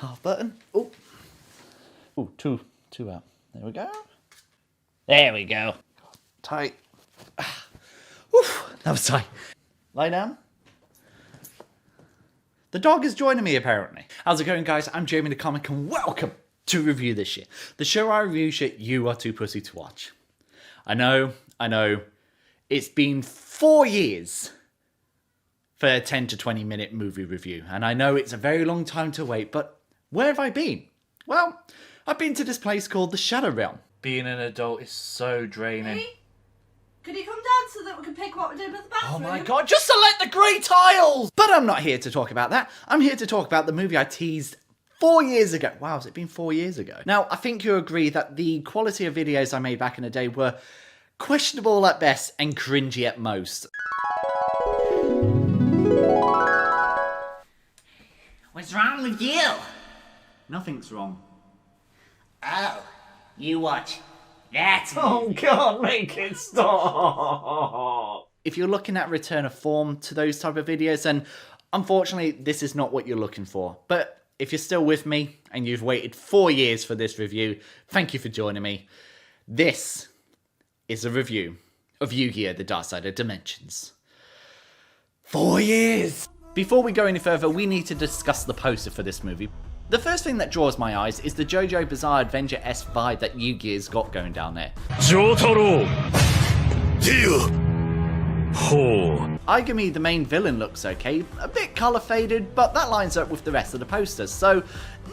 Half button. Oh. Oh, two out. There we go. There we go. Tight. Oof, that was tight. Lie down. The dog is joining me, apparently. How's it going, guys? I'm Jamiethcomic, and welcome to Review This Shit. The show I review shit you are too pussy to watch. I know. It's been 4 years for a 10 to 20 minute movie review. And I know it's a very long time to wait, but where have I been? Well, I've been to this place called the Shadow Realm. Being an adult is so draining. Hey, could you come down so that we can pick what we're doing with the bathroom? Oh my god, just select the grey tiles! But I'm not here to talk about that. I'm here to talk about the movie I teased 4 years ago. Wow, has it been 4 years ago? Now, I think you agree that the quality of videos I made back in the day were questionable at best and cringy at most. What's wrong with you? Nothing's wrong. Oh, you watch. That's Oh god, make it stop! If you're looking at return of form to those type of videos, then unfortunately this is not what you're looking for. But if you're still with me and you've waited 4 years for this review, thank you for joining me. This is a review of Yu-Gi-Oh! The Dark Side of Dimensions. 4 years! Before we go any further, we need to discuss the poster for this movie. The first thing that draws my eyes is the JoJo Bizarre Adventure-esque vibe that Yu-Gi-Oh's got going down there. Igami, the main villain, looks okay, a bit colour faded, but that lines up with the rest of the posters, so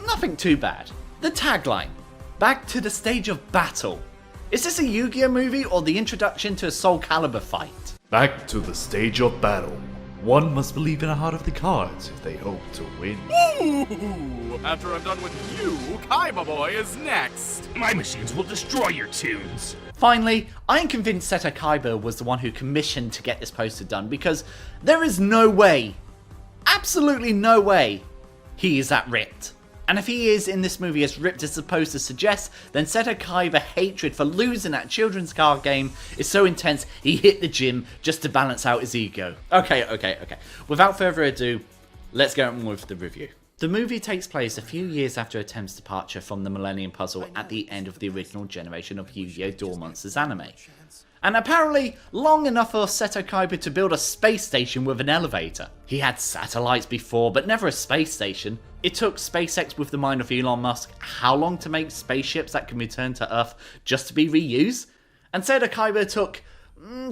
nothing too bad. The tagline, back to the stage of battle. Is this a Yu-Gi-Oh movie or the introduction to a Soul Calibur fight? Back to the stage of battle. One must believe in the heart of the cards if they hope to win. Ooh, after I'm done with you, Kaiba Boy is next. My machines will destroy your tunes. Finally, I am convinced Seto Kaiba was the one who commissioned to get this poster done because there is no way, absolutely no way, he is that ripped. And if he is in this movie as ripped as the poster suggests, then Seto Kaiba's hatred for losing that children's card game is so intense he hit the gym just to balance out his ego. Okay. Without further ado, let's get on with the review. The movie takes place a few years after Atem's departure from the Millennium Puzzle at the end of the original generation of Yu-Gi-Oh! Duel Monsters anime. And apparently long enough for Seto Kaiba to build a space station with an elevator. He had satellites before, but never a space station. It took SpaceX with the mind of Elon Musk how long to make spaceships that can return to Earth just to be reused? And Seto Kaiba took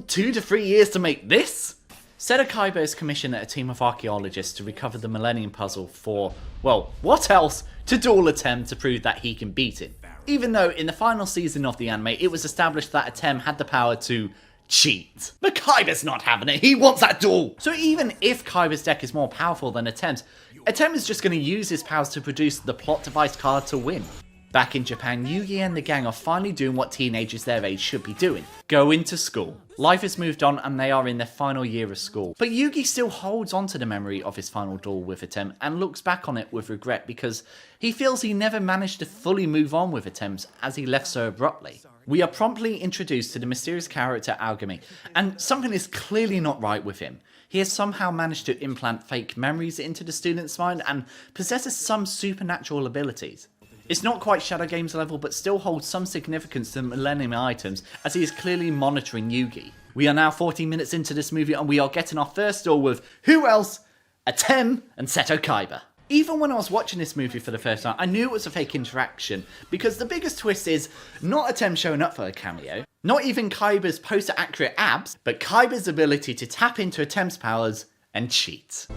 2 to 3 years to make this? Seto Kaiba is commissioned a team of archaeologists to recover the Millennium Puzzle for, well, what else? To duel Atem to prove that he can beat it. Even though in the final season of the anime it was established that Atem had the power to cheat. But Kaiba's not having it, he wants that duel! So even if Kaiba's deck is more powerful than Atem's, Atem is just going to use his powers to produce the plot device card to win. Back in Japan, Yugi and the gang are finally doing what teenagers their age should be doing. Going to school. Life has moved on and they are in their final year of school. But Yugi still holds on to the memory of his final duel with Atem and looks back on it with regret because he feels he never managed to fully move on with Atem as he left so abruptly. We are promptly introduced to the mysterious character Igami, and something is clearly not right with him. He has somehow managed to implant fake memories into the student's mind and possesses some supernatural abilities. It's not quite Shadow Games level, but still holds some significance to Millennium items, as he is clearly monitoring Yugi. We are now 14 minutes into this movie, and we are getting our first duel with who else? Atem and Seto Kaiba. Even when I was watching this movie for the first time, I knew it was a fake interaction, because the biggest twist is not Atem showing up for a cameo, not even Kaiba's poster-accurate abs, but Kaiba's ability to tap into Atem's powers and cheat.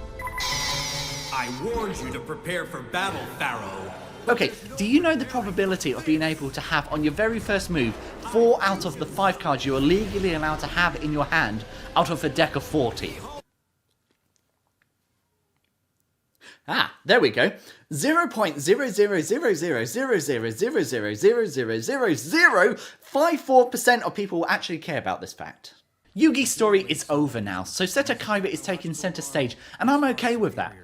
I warned you to prepare for battle, Pharaoh. Okay, do you know the probability of being able to have on your very first move 4 out of the 5 cards you are legally allowed to have in your hand out of a deck of 40? Ah, there we go. 0.0000000000054% of people actually care about this fact. Yugi's story is over now, so Seto Kaiba is taking centre stage, and I'm okay with that.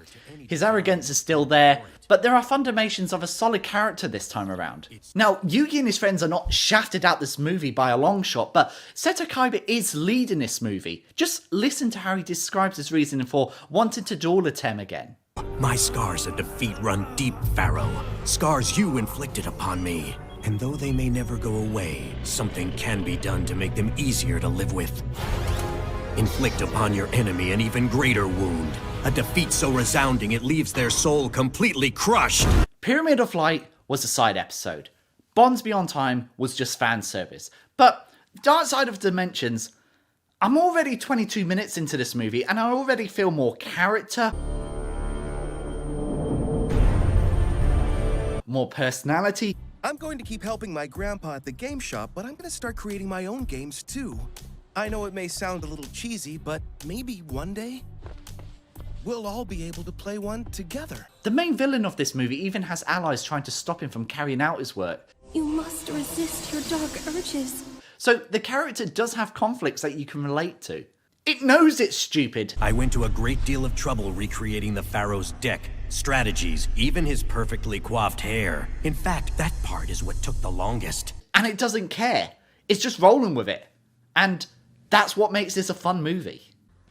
His arrogance is still there, but there are fundamentals of a solid character this time around. Now, Yugi and his friends are not shafted out this movie by a long shot, but Seto Kaiba is leading this movie. Just listen to how he describes his reasoning for wanting to duel Atem again. My scars of defeat run deep, Pharaoh. Scars you inflicted upon me. And though they may never go away, something can be done to make them easier to live with. Inflict upon your enemy an even greater wound. A defeat so resounding it leaves their soul completely crushed. Pyramid of Light was a side episode. Bonds Beyond Time was just fan service. But Dark Side of Dimensions, I'm already 22 minutes into this movie and I already feel more character, more personality. I'm going to keep helping my grandpa at the game shop, but I'm going to start creating my own games too. I know it may sound a little cheesy, but maybe one day we'll all be able to play one together. The main villain of this movie even has allies trying to stop him from carrying out his work. You must resist your dark urges. So the character does have conflicts that you can relate to. It knows it's stupid. I went to a great deal of trouble recreating the Pharaoh's deck, strategies, even his perfectly coiffed hair. In fact, that part is what took the longest. And it doesn't care. It's just rolling with it. And that's what makes this a fun movie.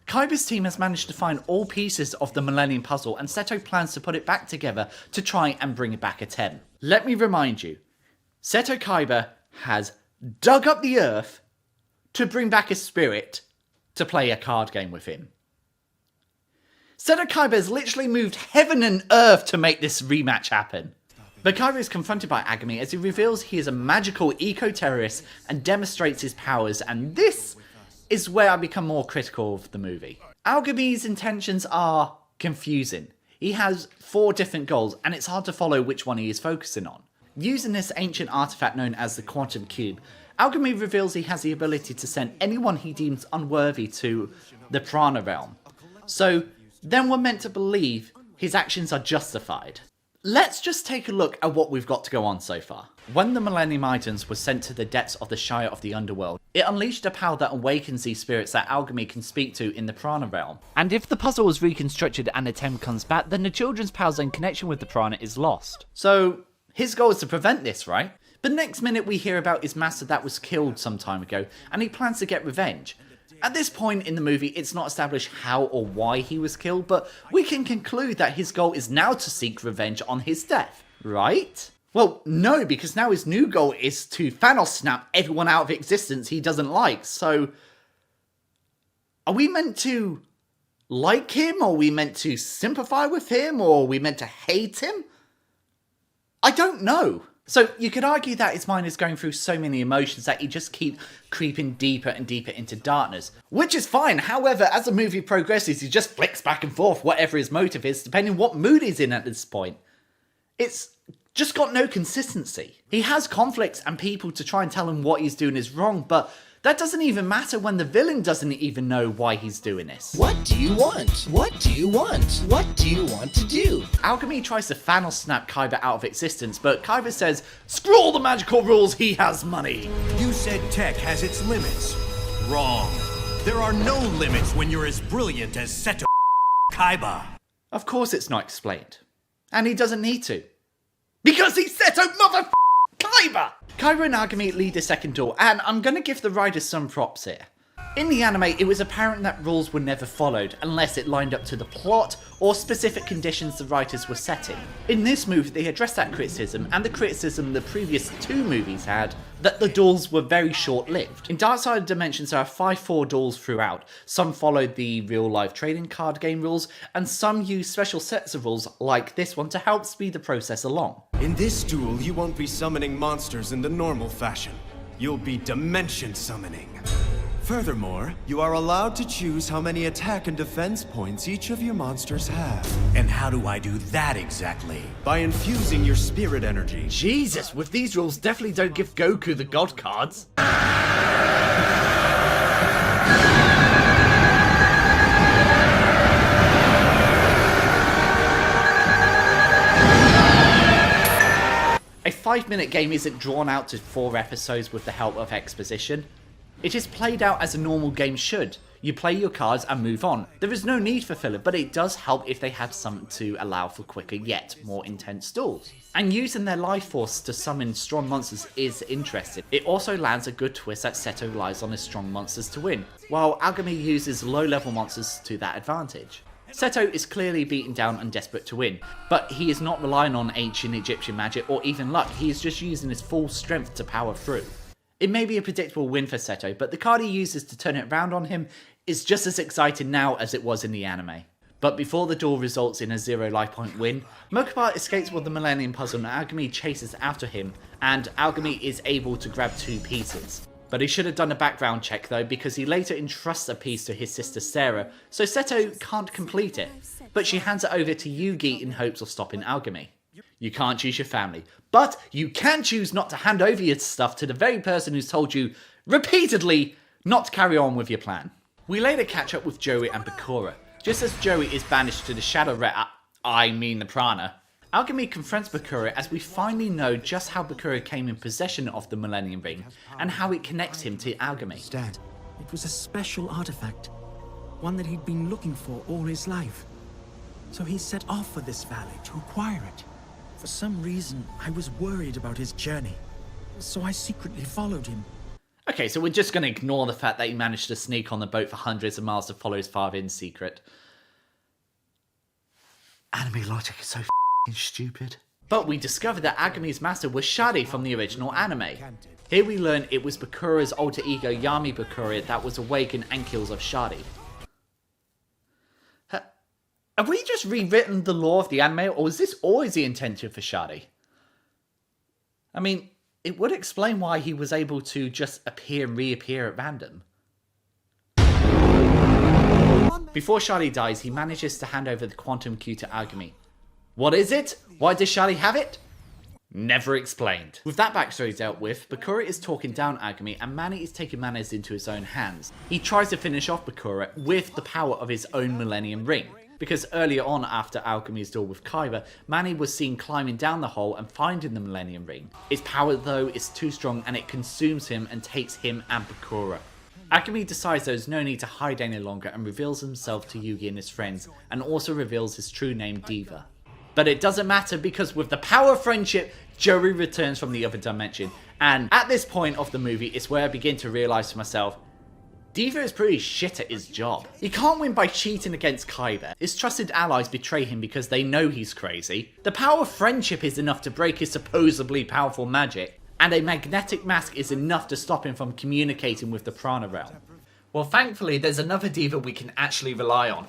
Kaiba's team has managed to find all pieces of the Millennium Puzzle and Seto plans to put it back together to try and bring it back a 10. Let me remind you, Seto Kaiba has dug up the earth to bring back a spirit to play a card game with him. Seto Kaiba has literally moved heaven and earth to make this rematch happen. But Kaiba is confronted by Agami as he reveals he is a magical eco-terrorist and demonstrates his powers, and this is where I become more critical of the movie. Agami's intentions are confusing. He has 4 different goals and it's hard to follow which one he is focusing on. Using this ancient artifact known as the Quantum Cube, Agami reveals he has the ability to send anyone he deems unworthy to the Prana Realm. So then we're meant to believe his actions are justified. Let's just take a look at what we've got to go on so far. When the Millennium Items were sent to the depths of the Shire of the Underworld, it unleashed a power that awakens these spirits that Agami can speak to in the Prana Realm. And if the puzzle is reconstructed and Atem comes back, then the children's powers and connection with the Prana is lost. So his goal is to prevent this, right? But next minute we hear about his master that was killed some time ago, and he plans to get revenge. At this point in the movie, it's not established how or why he was killed, but we can conclude that his goal is now to seek revenge on his death, right? Well, no, because now his new goal is to Thanos snap everyone out of existence he doesn't like, so are we meant to like him, or are we meant to sympathize with him, or are we meant to hate him? I don't know. So you could argue that his mind is going through so many emotions that he just keeps creeping deeper and deeper into darkness, which is fine. However, as the movie progresses, he just flicks back and forth whatever his motive is, depending on what mood he's in at this point. It's just got no consistency. He has conflicts and people to try and tell him what he's doing is wrong, but that doesn't even matter when the villain doesn't even know why he's doing this. What do you want? What do you want? What do you want to do? Agami tries to Thanos snap Kaiba out of existence, but Kaiba says, screw all the magical rules, he has money. You said tech has its limits. Wrong. There are no limits when you're as brilliant as Seto Kaiba. Of course it's not explained. And he doesn't need to. Because he's Seto Kaiba! Kaiba and Agami lead a second duel, and I'm gonna give the writers some props here. In the anime, it was apparent that rules were never followed, unless it lined up to the plot or specific conditions the writers were setting. In this movie, they addressed that criticism, and the criticism the previous 2 movies had, that the duels were very short-lived. In Dark Side of Dimensions, there are 5-4 duels throughout. Some followed the real-life trading card game rules, and some used special sets of rules, like this one, to help speed the process along. In this duel, you won't be summoning monsters in the normal fashion. You'll be dimension summoning. Furthermore, you are allowed to choose how many attack and defense points each of your monsters have. And how do I do that exactly? By infusing your spirit energy. Jesus, with these rules, definitely don't give Goku the god cards. A 5-minute game isn't drawn out to 4 episodes with the help of exposition. It is played out as a normal game should. You play your cards and move on. There is no need for filler, but it does help if they have something to allow for quicker yet more intense duels. And using their life force to summon strong monsters is interesting. It also lands a good twist that Seto relies on his strong monsters to win, while Agami uses low level monsters to that advantage. Seto is clearly beaten down and desperate to win, but he is not relying on ancient Egyptian magic or even luck, he is just using his full strength to power through. It may be a predictable win for Seto, but the card he uses to turn it around on him is just as exciting now as it was in the anime. But before the duel results in a 0 life point win, Mokuba escapes with the Millennium Puzzle and Agami chases after him, and Agami is able to grab 2 pieces. But he should have done a background check though, because he later entrusts a piece to his sister Sarah, so Seto can't complete it, but she hands it over to Yugi in hopes of stopping Agami. You can't choose your family, but you can choose not to hand over your stuff to the very person who's told you repeatedly not to carry on with your plan. We later catch up with Joey and Bakura. Just as Joey is banished to the Shadow Realm, the Prana, Agami confronts Bakura as we finally know just how Bakura came in possession of the Millennium Ring and how it connects him to Agami. Dad, it was a special artifact, one that he'd been looking for all his life. So he set off for this valley to acquire it. For some reason, I was worried about his journey, so I secretly followed him. Okay, so we're just going to ignore the fact that he managed to sneak on the boat for hundreds of miles to follow his father in secret. Anime logic is so stupid. But we discover that Agami's master was Shadi from the original anime. Here we learn it was Bakura's alter ego Yami Bakura that was awakened and kills of Shadi. Have we just rewritten the lore of the anime, or was this always the intention for Shadi? I mean, it would explain why he was able to just appear and reappear at random. Before Shadi dies, he manages to hand over the quantum key to Agami. What is it? Why does Shadi have it? Never explained. With that backstory dealt with, Bakura is talking down Agami and Manny is taking matters into his own hands. He tries to finish off Bakura with the power of his own Millennium Ring, because earlier on after Agami's duel with Kaiba, Manny was seen climbing down the hole and finding the Millennium Ring. Its power though is too strong and it consumes him and takes him and Bakura. Agami decides there is no need to hide any longer and reveals himself to Yugi and his friends, and also reveals his true name, Diva. But it doesn't matter because with the power of friendship, Joey returns from the other dimension, and at this point of the movie it's where I begin to realise to myself, Diva is pretty shit at his job. He can't win by cheating against Kaiba. His trusted allies betray him because they know he's crazy. The power of friendship is enough to break his supposedly powerful magic, and a magnetic mask is enough to stop him from communicating with the Prana Realm. Well, thankfully there's another Diva we can actually rely on.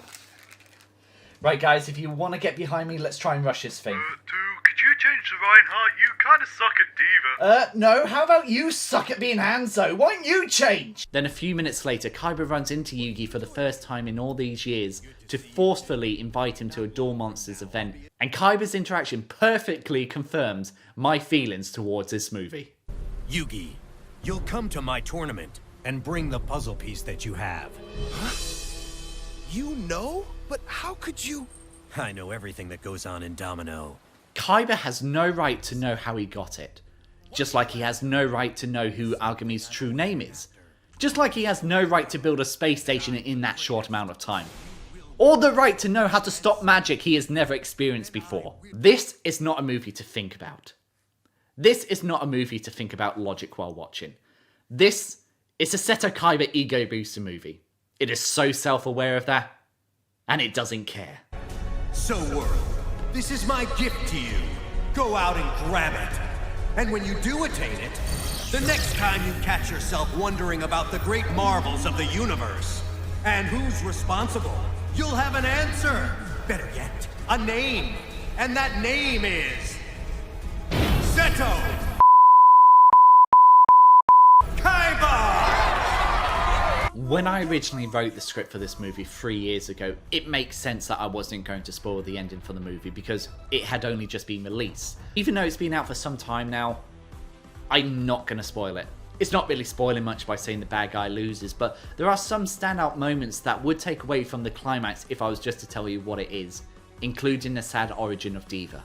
Right guys, if you want to get behind me, let's try and rush this thing. Dude, could you change to Reinhardt? You kind of suck at Diva. No, how about you suck at being Hanzo? Why don't you change? Then a few minutes later, Kaiba runs into Yugi for the first time in all these years to forcefully invite him to a Duel Monsters event. And Kaiba's interaction perfectly confirms my feelings towards this movie. Yugi, you'll come to my tournament and bring the puzzle piece that you have. Huh? You know? But how could you? I know everything that goes on in Domino. Kaiba has no right to know how he got it. Just like he has no right to know who Agami's true name is. Just like he has no right to build a space station in that short amount of time. Or the right to know how to stop magic he has never experienced before. This is not a movie to think about. This is not a movie to think about logic while watching. This is a Seto Kaiba ego booster movie. It is so self-aware of that. And it doesn't care. So world, this is my gift to you. Go out and grab it. And when you do attain it, the next time you catch yourself wondering about the great marvels of the universe, and who's responsible, you'll have an answer. Better yet, a name. And that name is... Seto Kaiba! When I originally wrote the script for this movie 3 years ago, it makes sense that I wasn't going to spoil the ending for the movie because it had only just been released. Even though it's been out for some time now, I'm not going to spoil it. It's not really spoiling much by saying the bad guy loses, but there are some standout moments that would take away from the climax if I was just to tell you what it is, including the sad origin of Diva.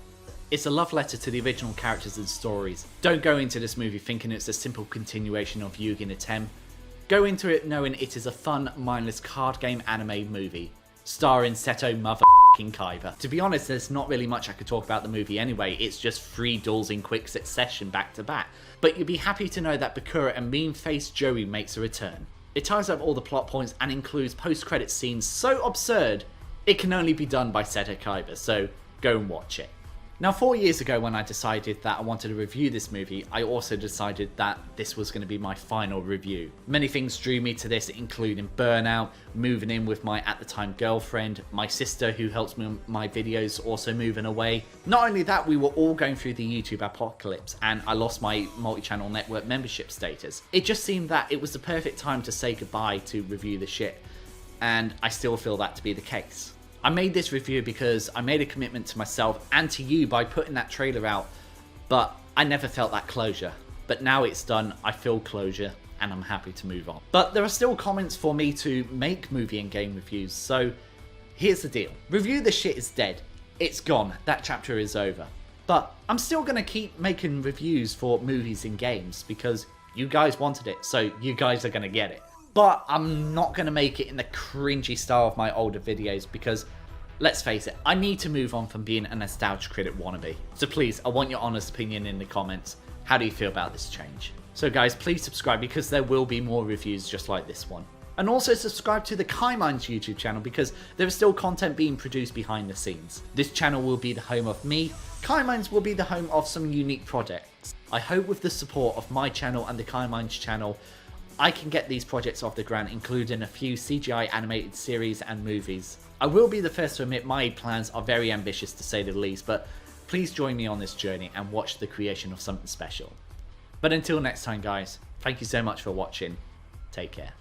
It's a love letter to the original characters and stories. Don't go into this movie thinking it's a simple continuation of Yugi and Atem. Go into it knowing it is a fun, mindless card game anime movie, starring Seto Kaiba. To be honest, there's not really much I could talk about the movie anyway, it's just 3 duels in quick succession back to back. But you'll be happy to know that Bakura and mean-faced Joey makes a return. It ties up all the plot points and includes post-credit scenes so absurd, it can only be done by Seto Kaiba, so go and watch it. Now 4 years ago when I decided that I wanted to review this movie, I also decided that this was going to be my final review. Many things drew me to this, including burnout, moving in with my at the time girlfriend, my sister who helps me on my videos also moving away. Not only that, we were all going through the YouTube apocalypse and I lost my multi-channel network membership status. It just seemed that it was the perfect time to say goodbye to review the shit, and I still feel that to be the case. I made this review because I made a commitment to myself and to you by putting that trailer out, but I never felt that closure. But now it's done, I feel closure, and I'm happy to move on. But there are still comments for me to make movie and game reviews, so here's the deal. Review the shit is dead. It's gone, that chapter is over. But I'm still gonna keep making reviews for movies and games because you guys wanted it, so you guys are gonna get it. But I'm not going to make it in the cringy style of my older videos because, let's face it, I need to move on from being a nostalgia critic wannabe. So please, I want your honest opinion in the comments. How do you feel about this change? So guys, please subscribe because there will be more reviews just like this one. And also subscribe to the KaiMinds YouTube channel because there is still content being produced behind the scenes. This channel will be the home of me. KaiMinds will be the home of some unique projects. I hope with the support of my channel and the KaiMinds channel, I can get these projects off the ground, including a few CGI animated series and movies. I will be the first to admit my plans are very ambitious to say the least, but please join me on this journey and watch the creation of something special. But until next time guys, thank you so much for watching, take care.